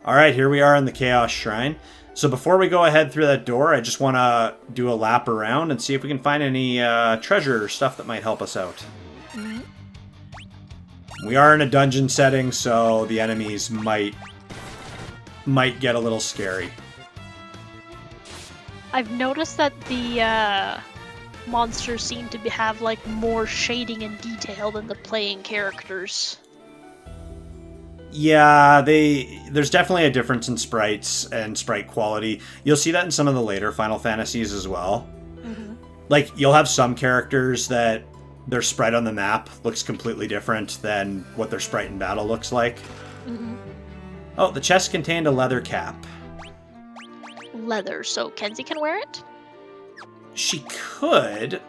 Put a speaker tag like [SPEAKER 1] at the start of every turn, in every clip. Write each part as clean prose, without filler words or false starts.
[SPEAKER 1] Alright, here we are in the Chaos Shrine. So before we go ahead through that door, I just want to do a lap around and see if we can find any treasure or stuff that might help us out. Mm-hmm. We are in a dungeon setting, so the enemies might get a little scary.
[SPEAKER 2] I've noticed that the monsters seem to have like more shading and detail than the playing characters.
[SPEAKER 1] Yeah, there's definitely a difference in sprites and sprite quality. You'll see that in some of the later Final Fantasies as well. Mm-hmm. Like, you'll have some characters that their sprite on the map looks completely different than what their sprite in battle looks like. Mm-hmm. Oh, the chest contained a leather cap.
[SPEAKER 2] Leather, so Kenzie can wear it?
[SPEAKER 1] She could.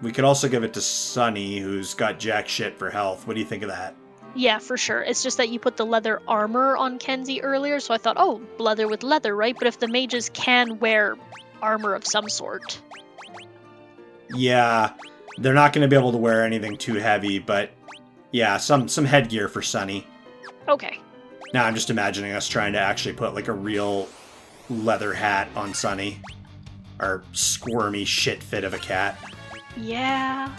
[SPEAKER 1] We could also give it to Sunny, who's got jack shit for health. What do you think of that?
[SPEAKER 2] Yeah, for sure. It's just that you put the leather armor on Kenzie earlier, so I thought, oh, leather with leather, right? But if the mages can wear armor of some sort.
[SPEAKER 1] Yeah, they're not going to be able to wear anything too heavy, but yeah, some headgear for Sunny.
[SPEAKER 2] Okay.
[SPEAKER 1] Now I'm just imagining us trying to actually put like a real leather hat on Sunny. Our squirmy shit fit of a cat.
[SPEAKER 2] Yeah.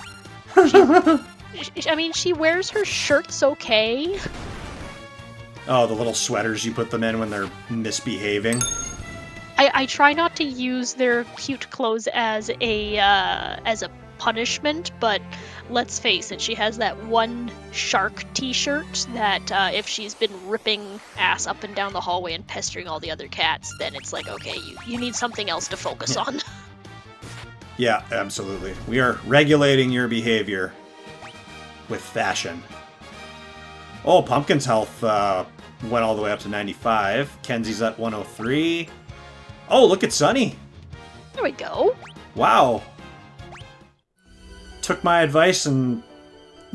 [SPEAKER 2] I mean, she wears her shirts okay.
[SPEAKER 1] Oh, the little sweaters you put them in when they're misbehaving.
[SPEAKER 2] I try not to use their cute clothes as a punishment, but let's face it, she has that one shark t-shirt that if she's been ripping ass up and down the hallway and pestering all the other cats, then it's like, okay, you need something else to focus on.
[SPEAKER 1] Yeah, absolutely. We are regulating your behavior with fashion. Oh, Pumpkin's health went all the way up to 95. Kenzie's at 103. Oh, look at Sunny.
[SPEAKER 2] There we go.
[SPEAKER 1] Wow. Took my advice and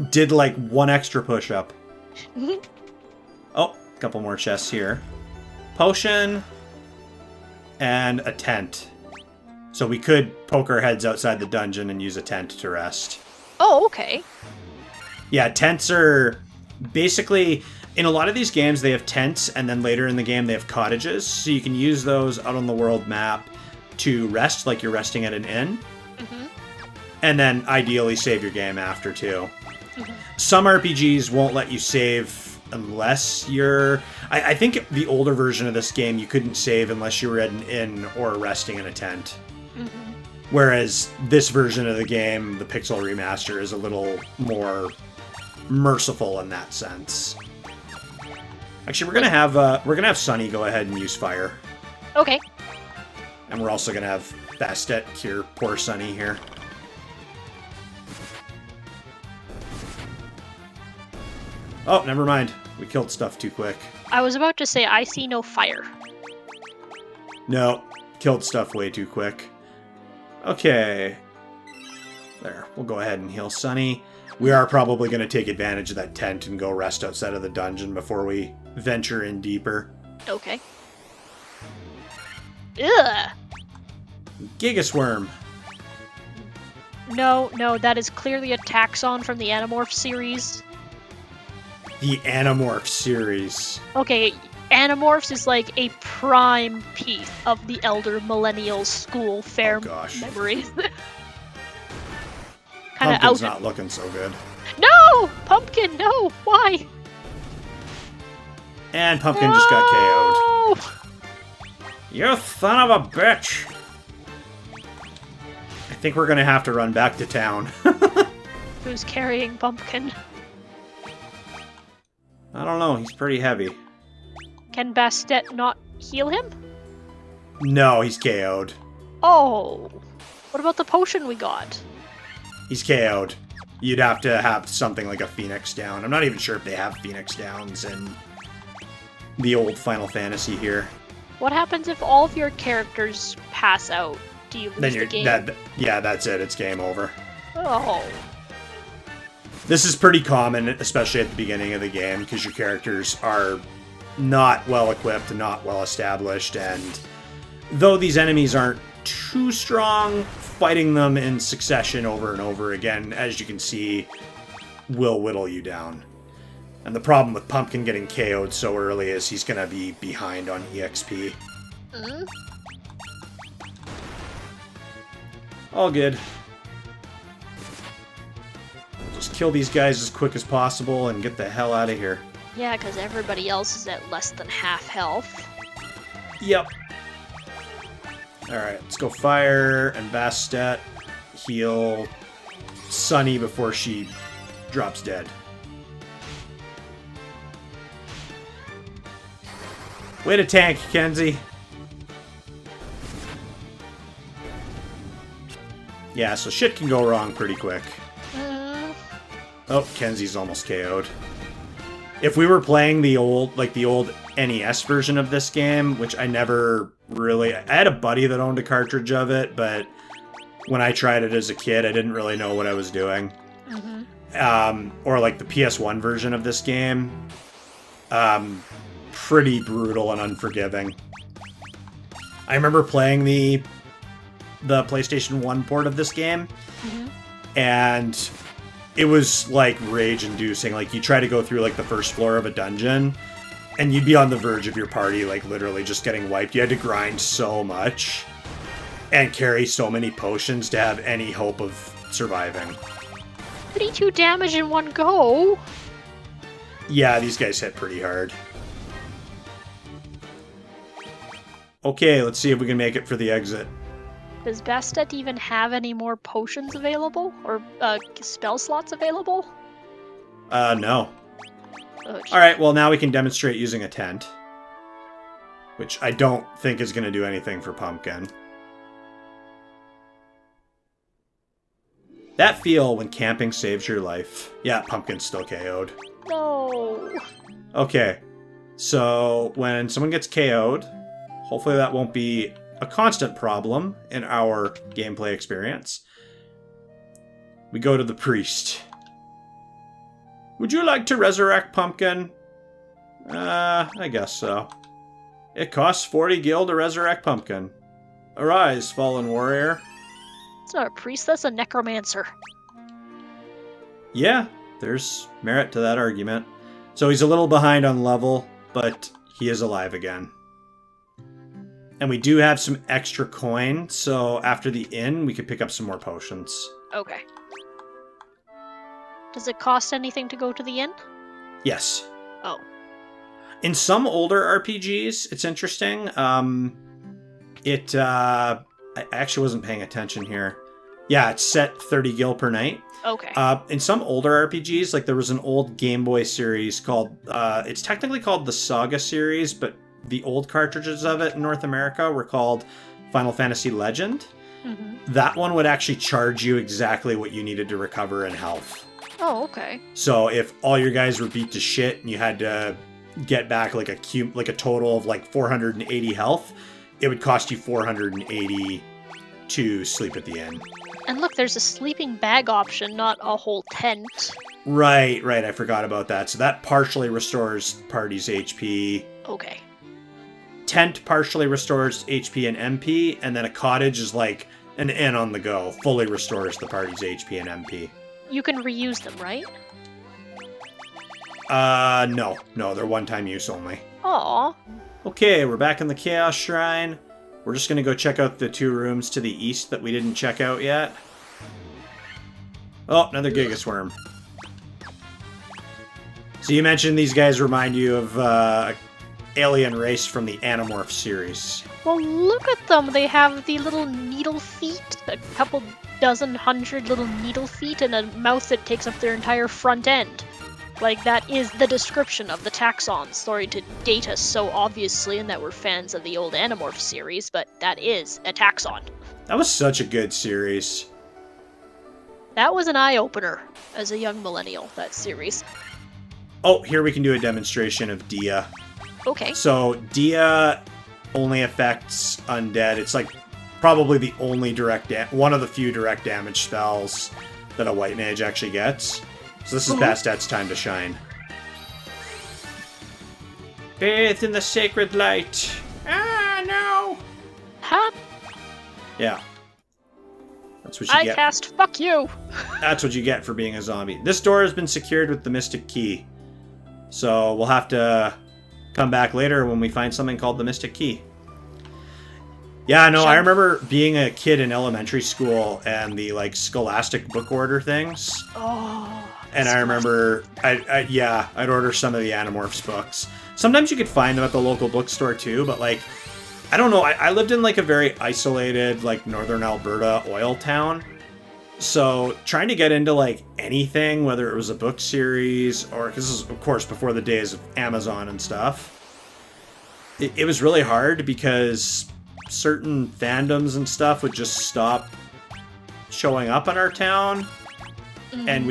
[SPEAKER 1] did like one extra push-up. Oh, a couple more chests here. Potion and a tent. So we could poke our heads outside the dungeon and use a tent to rest.
[SPEAKER 2] Oh, okay.
[SPEAKER 1] Yeah, tents are basically, in a lot of these games, they have tents, and then later in the game, they have cottages. So you can use those out on the world map to rest, like you're resting at an inn. Mm-hmm. And then ideally save your game after, too. Mm-hmm. Some RPGs won't let you save unless you're... I think the older version of this game, you couldn't save unless you were at an inn or resting in a tent. Mm-hmm. Whereas this version of the game, the Pixel Remaster, is a little more merciful in that sense. Actually, we're gonna have Sunny go ahead and use fire.
[SPEAKER 2] Okay.
[SPEAKER 1] And we're also gonna have Bastett cure poor Sunny here. Oh, never mind. We killed stuff too quick.
[SPEAKER 2] I was about to say, I see no fire.
[SPEAKER 1] No, killed stuff way too quick. Okay. There, we'll go ahead and heal Sunny. We are probably going to take advantage of that tent and go rest outside of the dungeon before we venture in deeper.
[SPEAKER 2] Okay. Ugh!
[SPEAKER 1] Gigasworm.
[SPEAKER 2] No, that is clearly a taxon from the Animorph series.
[SPEAKER 1] The Animorph series.
[SPEAKER 2] Okay, Animorphs is like a prime piece of the elder millennial school fair memories.
[SPEAKER 1] Pumpkin's not looking so good.
[SPEAKER 2] No! Pumpkin, no! Why?
[SPEAKER 1] And Pumpkin just got KO'd. You son of a bitch! I think we're gonna have to run back to town.
[SPEAKER 2] Who's carrying Pumpkin?
[SPEAKER 1] I don't know, he's pretty heavy.
[SPEAKER 2] Can Bastett not heal him?
[SPEAKER 1] No, he's KO'd.
[SPEAKER 2] Oh! What about the potion we got?
[SPEAKER 1] He's KO'd. You'd have to have something like a Phoenix Down. I'm not even sure if they have Phoenix Downs in the old Final Fantasy here.
[SPEAKER 2] What happens if all of your characters pass out? Do you lose the game?
[SPEAKER 1] Yeah, that's it. It's game over.
[SPEAKER 2] Oh.
[SPEAKER 1] This is pretty common, especially at the beginning of the game, because your characters are not well equipped, not well established, and though these enemies aren't too strong, fighting them in succession over and over again, as you can see, will whittle you down. And the problem with Pumpkin getting KO'd so early is he's going to be behind on EXP. All good. Just kill these guys as quick as possible and get the hell out of here.
[SPEAKER 2] Yeah, because everybody else is at less than half health.
[SPEAKER 1] Yep. Alright, let's go Fire and Bastett. Heal Sunny before she drops dead. Way to tank, Kenzie. Yeah, so shit can go wrong pretty quick. Oh, Kenzie's almost KO'd. If we were playing the old NES version of this game, which I never really... I had a buddy that owned a cartridge of it, but when I tried it as a kid, I didn't really know what I was doing. Or like the PS1 version of this game. Pretty brutal and unforgiving. I remember playing the PlayStation 1 port of this game, and it was like rage-inducing. Like, you try to go through like the first floor of a dungeon, and you'd be on the verge of your party like literally just getting wiped. You had to grind so much and carry so many potions to have any hope of surviving.
[SPEAKER 2] 32 damage in one go?
[SPEAKER 1] Yeah, these guys hit pretty hard. Okay, let's see if we can make it for the exit.
[SPEAKER 2] Does Bastett even have any more potions available? Or spell slots available?
[SPEAKER 1] No.
[SPEAKER 2] Oh,
[SPEAKER 1] Alright, well now we can demonstrate using a tent. Which I don't think is going to do anything for Pumpkin. That feel when camping saves your life. Yeah, Pumpkin's still KO'd.
[SPEAKER 2] No.
[SPEAKER 1] Okay, so when someone gets KO'd, hopefully that won't be a constant problem in our gameplay experience. We go to the priest. Would you like to resurrect Pumpkin? I guess so. It costs 40 gil to resurrect Pumpkin. Arise, fallen warrior.
[SPEAKER 2] It's not a priest, that's a necromancer.
[SPEAKER 1] Yeah, there's merit to that argument. So he's a little behind on level, but he is alive again. And we do have some extra coin, so after the inn, we could pick up some more potions.
[SPEAKER 2] Okay. Does it cost anything to go to the inn?
[SPEAKER 1] Yes.
[SPEAKER 2] Oh.
[SPEAKER 1] In some older RPGs, it's interesting. I actually wasn't paying attention here. Yeah, it's set 30 gil per night.
[SPEAKER 2] Okay.
[SPEAKER 1] In some older RPGs, like there was an old Game Boy series called, it's technically called the Saga series, but the old cartridges of it in North America were called Final Fantasy Legend. That one would actually charge you exactly what you needed to recover in health.
[SPEAKER 2] Oh, okay.
[SPEAKER 1] So if all your guys were beat to shit and you had to get back like a total of like 480 health, it would cost you 480 to sleep at the inn.
[SPEAKER 2] And look, there's a sleeping bag option, not a whole tent.
[SPEAKER 1] Right, I forgot about that. So that partially restores party's HP.
[SPEAKER 2] Okay.
[SPEAKER 1] Tent partially restores HP and MP, and then a cottage is like an inn on the go. Fully restores the party's HP and MP.
[SPEAKER 2] You can reuse them, right?
[SPEAKER 1] No, they're one-time use only.
[SPEAKER 2] Aw.
[SPEAKER 1] Okay, we're back in the Chaos Shrine. We're just gonna go check out the 2 rooms to the east that we didn't check out yet. Oh, another Gigas Worm. So you mentioned these guys remind you of alien race from the Animorph series.
[SPEAKER 2] Well, look at them. They have the little needle feet, a couple dozen hundred little needle feet, and a mouth that takes up their entire front end. Like, that is the description of the taxon. Sorry to date us so obviously in that we're fans of the old Animorph series, but that is a taxon.
[SPEAKER 1] That was such a good series.
[SPEAKER 2] That was an eye-opener as a young millennial, that series.
[SPEAKER 1] Oh, here we can do a demonstration of Dia.
[SPEAKER 2] Okay.
[SPEAKER 1] So, Dia only affects undead. It's like probably the only one of the few direct damage spells that a white mage actually gets. So this is Bastett's time to shine. Bathe in the sacred light. Ah, no!
[SPEAKER 2] Huh?
[SPEAKER 1] Yeah. That's what you get.
[SPEAKER 2] I cast fuck you!
[SPEAKER 1] That's what you get for being a zombie. This door has been secured with the mystic key. So we'll have to come back later when we find something called the Mystic Key. Yeah, no, I remember being a kid in elementary school and the like Scholastic book order things.
[SPEAKER 2] Oh.
[SPEAKER 1] And I remember, I'd order some of the Animorphs books. Sometimes you could find them at the local bookstore too, but like, I don't know. I lived in like a very isolated, like northern Alberta oil town. So trying to get into like anything, whether it was a book series or, because this is of course before the days of Amazon and stuff, it was really hard because certain fandoms and stuff would just stop showing up in our town. Mm-hmm. And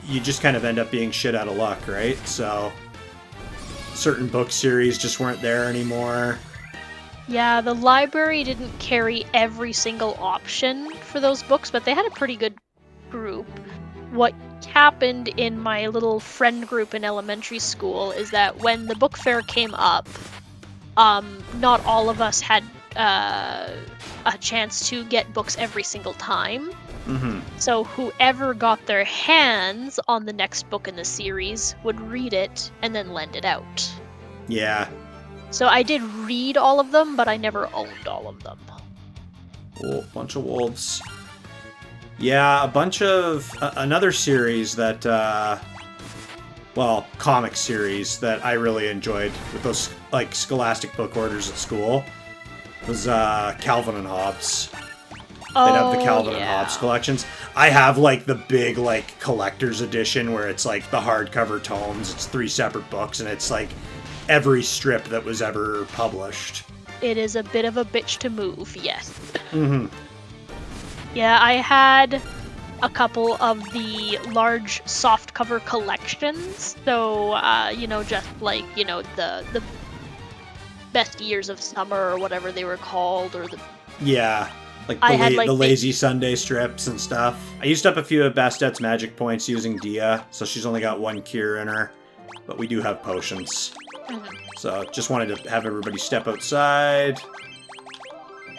[SPEAKER 1] you just kind of end up being shit out of luck, right? So certain book series just weren't there anymore.
[SPEAKER 2] Yeah, the library didn't carry every single option for those books, but they had a pretty good group. What happened in my little friend group in elementary school is that when the book fair came up, not all of us had a chance to get books every single time. Mm-hmm. So whoever got their hands on the next book in the series would read it and then lend it out.
[SPEAKER 1] Yeah.
[SPEAKER 2] So I did read all of them, but I never owned all of them.
[SPEAKER 1] Oh, bunch of wolves. Yeah, a bunch of... another series that... comic series that I really enjoyed with those, like, Scholastic book orders at school was Calvin and Hobbes. They'd have the Calvin and Hobbes collections. I have, like, the big, like, collector's edition where it's, like, the hardcover tomes. It's 3 separate books, and it's, like, every strip that was ever published.
[SPEAKER 2] It is a bit of a bitch to move, yes.
[SPEAKER 1] Mm-hmm.
[SPEAKER 2] Yeah, I had a couple of the large softcover collections. So, just, like, the best years of summer or whatever they were called, or the...
[SPEAKER 1] Yeah. Like the lazy Sunday strips and stuff. I used up a few of Bastett's magic points using Dia, so she's only got 1 cure in her. But we do have potions. Mm-hmm. So just wanted to have everybody step outside.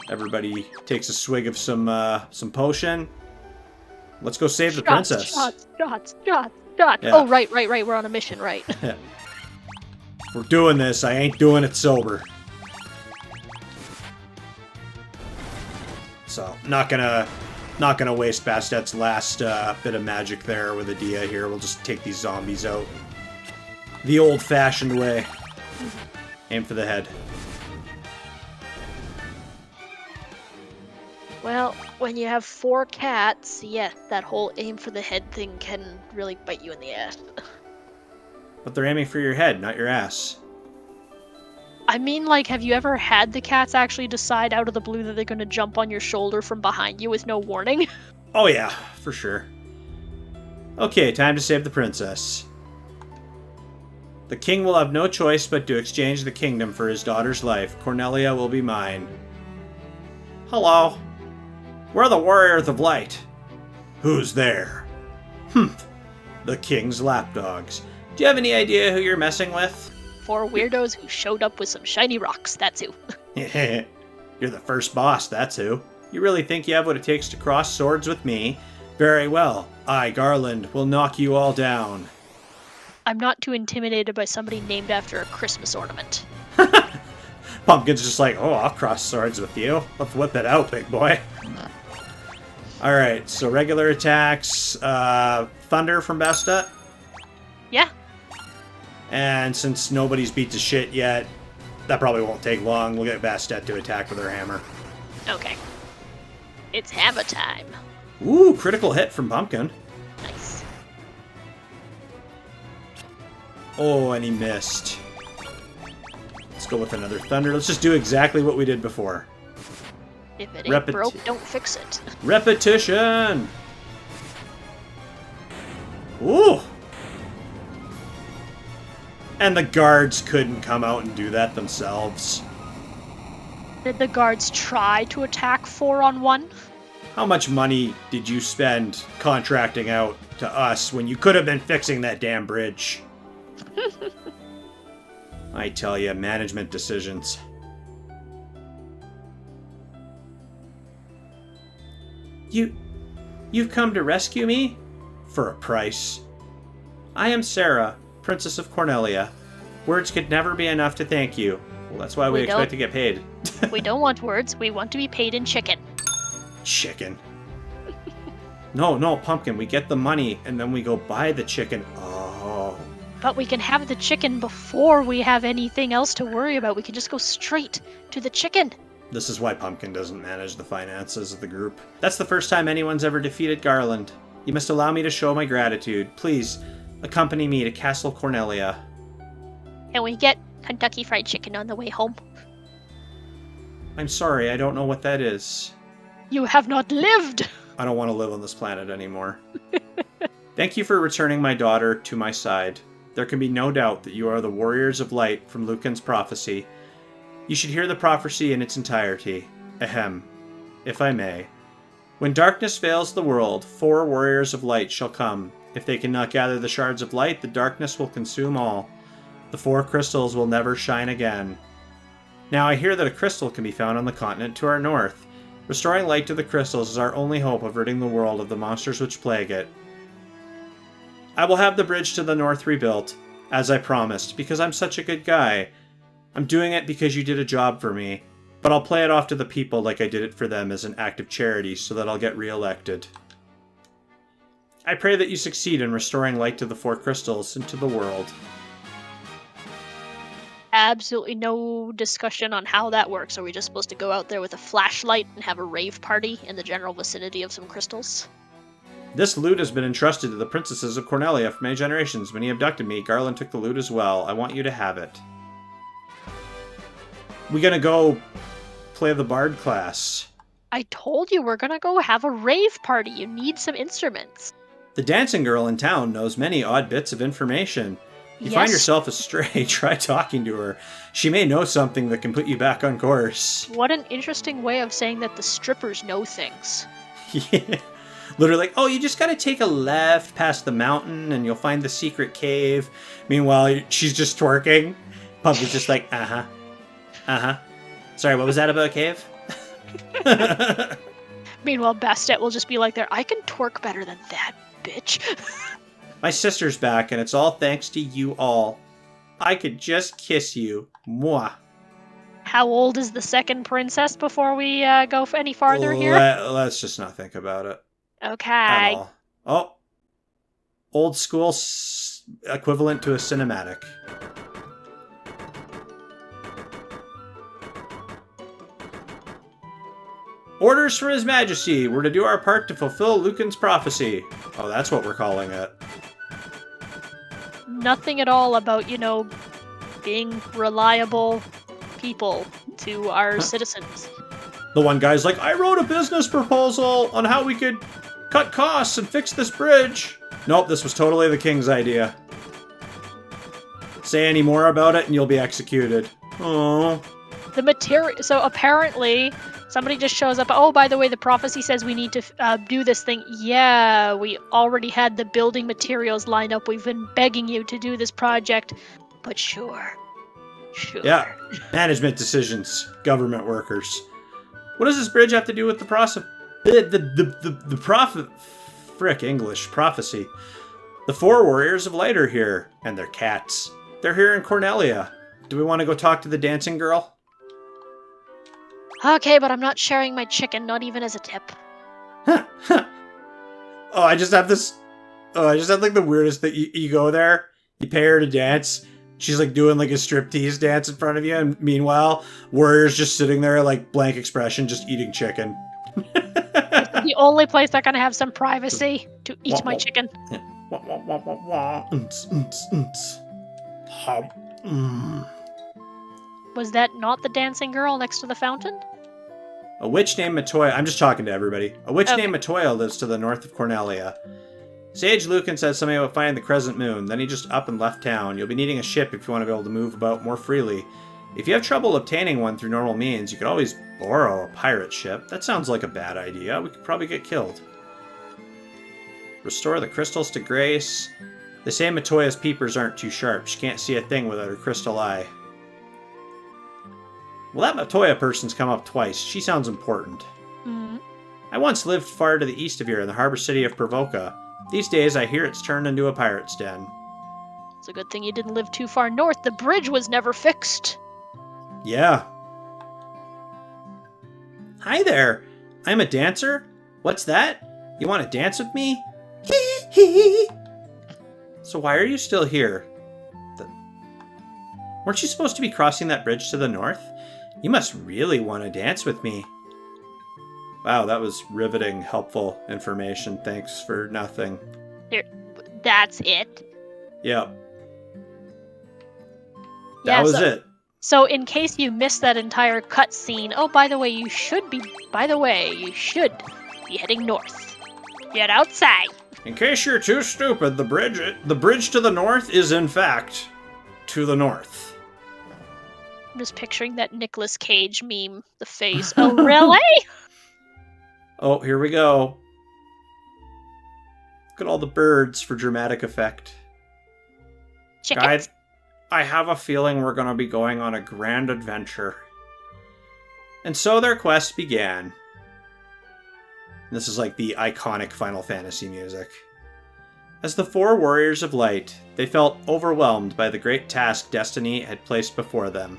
[SPEAKER 1] Everybody takes a swig of some potion. Let's go save the princess.
[SPEAKER 2] Shots. Yeah. Oh, right. We're on a mission, right?
[SPEAKER 1] We're doing this. I ain't doing it sober. So, not gonna waste Bastett's last bit of magic there with a Dia here. We'll just take these zombies out the old-fashioned way. Aim for the head.
[SPEAKER 2] Well, when you have 4 cats, yes, that whole aim for the head thing can really bite you in the ass.
[SPEAKER 1] But they're aiming for your head, not your ass.
[SPEAKER 2] I mean, like, have you ever had the cats actually decide out of the blue that they're going to jump on your shoulder from behind you with no warning?
[SPEAKER 1] Oh yeah, for sure. Okay, time to save the princess. The king will have no choice but to exchange the kingdom for his daughter's life. Cornelia will be mine. Hello. We're the Warriors of Light. Who's there? The king's lapdogs. Do you have any idea who you're messing with?
[SPEAKER 2] 4 weirdos who showed up with some shiny rocks, that's who.
[SPEAKER 1] You're the first boss, that's who. You really think you have what it takes to cross swords with me? Very well. I, Garland, will knock you all down.
[SPEAKER 2] I'm not too intimidated by somebody named after a Christmas ornament.
[SPEAKER 1] Pumpkin's just like, oh, I'll cross swords with you. Let's whip it out, big boy. Alright, so regular attacks. Thunder from Bastett?
[SPEAKER 2] Yeah.
[SPEAKER 1] And since nobody's beat to shit yet, that probably won't take long. We'll get Bastett to attack with her hammer.
[SPEAKER 2] Okay. It's hammer time.
[SPEAKER 1] Ooh, critical hit from Pumpkin.
[SPEAKER 2] Nice.
[SPEAKER 1] Oh, and he missed. Let's go with another thunder. Let's just do exactly what we did before.
[SPEAKER 2] If it ain't broke, don't fix it.
[SPEAKER 1] Repetition! Ooh! And the guards couldn't come out and do that themselves.
[SPEAKER 2] Did the guards try to attack 4-on-1?
[SPEAKER 1] How much money did you spend contracting out to us when you could have been fixing that damn bridge? I tell you, management decisions. You've come to rescue me? For a price. I am Sarah, Princess of Cornelia. Words could never be enough to thank you. Well, that's why we expect to get paid.
[SPEAKER 2] We don't want words. We want to be paid in chicken.
[SPEAKER 1] Chicken. No, Pumpkin. We get the money, and then we go buy the chicken. Oh.
[SPEAKER 2] But we can have the chicken before we have anything else to worry about. We can just go straight to the chicken.
[SPEAKER 1] This is why Pumpkin doesn't manage the finances of the group. That's the first time anyone's ever defeated Garland. You must allow me to show my gratitude. Please, accompany me to Castle Cornelia.
[SPEAKER 2] Can we get Kentucky Fried Chicken on the way home?
[SPEAKER 1] I'm sorry, I don't know what that is.
[SPEAKER 2] You have not lived!
[SPEAKER 1] I don't want to live on this planet anymore. Thank you for returning my daughter to my side. There can be no doubt that you are the warriors of light from Lucan's prophecy. You should hear the prophecy in its entirety. Ahem. If I may. When darkness veils the world, 4 warriors of light shall come. If they cannot gather the shards of light, the darkness will consume all. The 4 crystals will never shine again. Now I hear that a crystal can be found on the continent to our north. Restoring light to the crystals is our only hope of ridding the world of the monsters which plague it. I will have the bridge to the north rebuilt, as I promised, because I'm such a good guy. I'm doing it because you did a job for me, but I'll play it off to the people like I did it for them as an act of charity so that I'll get re-elected. I pray that you succeed in restoring light to the 4 crystals and to the world.
[SPEAKER 2] Absolutely no discussion on how that works. Are we just supposed to go out there with a flashlight and have a rave party in the general vicinity of some crystals?
[SPEAKER 1] This loot has been entrusted to the princesses of Cornelia for many generations. When he abducted me, Garland took the loot as well. I want you to have it. We gonna go play the bard class.
[SPEAKER 2] I told you we're gonna go have a rave party. You need some instruments.
[SPEAKER 1] The dancing girl in town knows many odd bits of information. You find yourself astray, try talking to her. She may know something that can put you back on course.
[SPEAKER 2] What an interesting way of saying that the strippers know things.
[SPEAKER 1] Yeah. Literally like, oh, you just gotta take a left past the mountain and you'll find the secret cave. Meanwhile, she's just twerking. Pumpkin's just like, uh-huh. Uh-huh. Sorry, what was that about a cave?
[SPEAKER 2] Meanwhile, Bastett will just be like there, I can twerk better than that, bitch.
[SPEAKER 1] My sister's back, and it's all thanks to you all. I could just kiss you. Mwah.
[SPEAKER 2] How old is the second princess before we go any farther here?
[SPEAKER 1] Let's just not think about it.
[SPEAKER 2] Okay.
[SPEAKER 1] At all. Oh. Old school equivalent to a cinematic. Orders for His Majesty. We're to do our part to fulfill Lucan's prophecy. Oh, that's what we're calling it.
[SPEAKER 2] Nothing at all about, being reliable people to our citizens.
[SPEAKER 1] The one guy's like, I wrote a business proposal on how we could cut costs and fix this bridge. Nope, this was totally the king's idea. Say any more about it and you'll be executed. Oh.
[SPEAKER 2] The material. So apparently, somebody just shows up. Oh, by the way, the prophecy says we need to do this thing. Yeah, we already had the building materials lined up. We've been begging you to do this project. But sure.
[SPEAKER 1] Yeah, management decisions, government workers. What does this bridge have to do with the prophecy? Frick, English. Prophecy. The 4 warriors of light are here, and their cats. They're here in Cornelia. Do we want to go talk to the dancing girl?
[SPEAKER 2] Okay, but I'm not sharing my chicken, not even as a tip.
[SPEAKER 1] Oh, I just have like the weirdest thing. You go there, you pay her to dance. She's like doing like a striptease dance in front of you, and meanwhile, warrior's just sitting there like blank expression, just eating chicken.
[SPEAKER 2] The only place they're gonna have some privacy to eat my chicken. Was that not the dancing girl next to the fountain?
[SPEAKER 1] A witch named Matoya. I'm just talking to everybody. A witch named Matoya lives to the north of Cornelia. Sage Lucan said something about finding the crescent moon. Then he just up and left town. You'll be needing a ship if you want to be able to move about more freely. If you have trouble obtaining one through normal means, you could always borrow a pirate ship. That sounds like a bad idea. We could probably get killed. Restore the crystals to Grace. They say Matoya's peepers aren't too sharp. She can't see a thing without her crystal eye. Well, that Matoya person's come up twice. She sounds important.
[SPEAKER 2] Mm-hmm.
[SPEAKER 1] I once lived far to the east of here in the harbor city of Provoca. These days, I hear it's turned into a pirate's den.
[SPEAKER 2] It's a good thing you didn't live too far north. The bridge was never fixed.
[SPEAKER 1] Yeah. Hi there. I'm a dancer. What's that? You want to dance with me? Hee hee. So why are you still here? Weren't you supposed to be crossing that bridge to the north? You must really want to dance with me. Wow, that was riveting, helpful information. Thanks for nothing.
[SPEAKER 2] That's it?
[SPEAKER 1] Yep.
[SPEAKER 2] Yeah,
[SPEAKER 1] that was it.
[SPEAKER 2] So in case you missed that entire cutscene, oh, by the way, you should be heading north. Get outside.
[SPEAKER 1] In case you're too stupid, the bridge to the north is in fact to the north.
[SPEAKER 2] I'm just picturing that Nicolas Cage meme, the face. Oh, really?
[SPEAKER 1] Oh, here we go. Look at all the birds for dramatic effect.
[SPEAKER 2] Chickens?
[SPEAKER 1] Guys, I have a feeling we're going to be going on a grand adventure. And so their quest began. This is like the iconic Final Fantasy music. As the four warriors of light, they felt overwhelmed by the great task destiny had placed before them.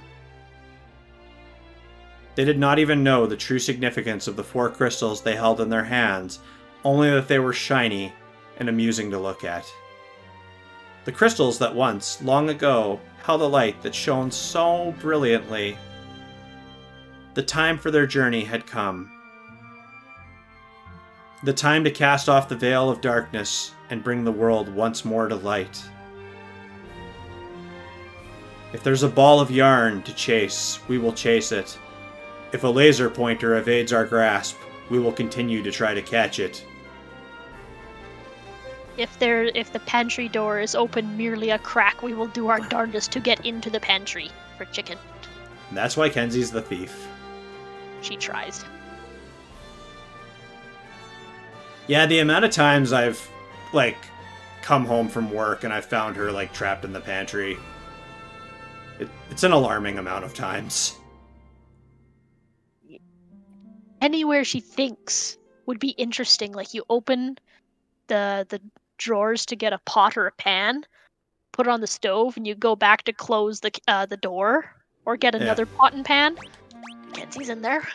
[SPEAKER 1] They did not even know the true significance of the four crystals they held in their hands, only that they were shiny and amusing to look at. The crystals that once, long ago, held a light that shone so brilliantly. The time for their journey had come. The time to cast off the veil of darkness and bring the world once more to light. If there's a ball of yarn to chase, we will chase it. If a laser pointer evades our grasp, we will continue to try to catch it.
[SPEAKER 2] If the pantry door is open merely a crack, we will do our darndest to get into the pantry for chicken.
[SPEAKER 1] And that's why Kenzie's the thief.
[SPEAKER 2] She tries.
[SPEAKER 1] Yeah, the amount of times I've, come home from work and I found her, trapped in the pantry. It's an alarming amount of times.
[SPEAKER 2] Anywhere she thinks would be interesting. Like, you open the drawers to get a pot or a pan, put it on the stove, and you go back to close the door or get another pot and pan. Kenzie's in there.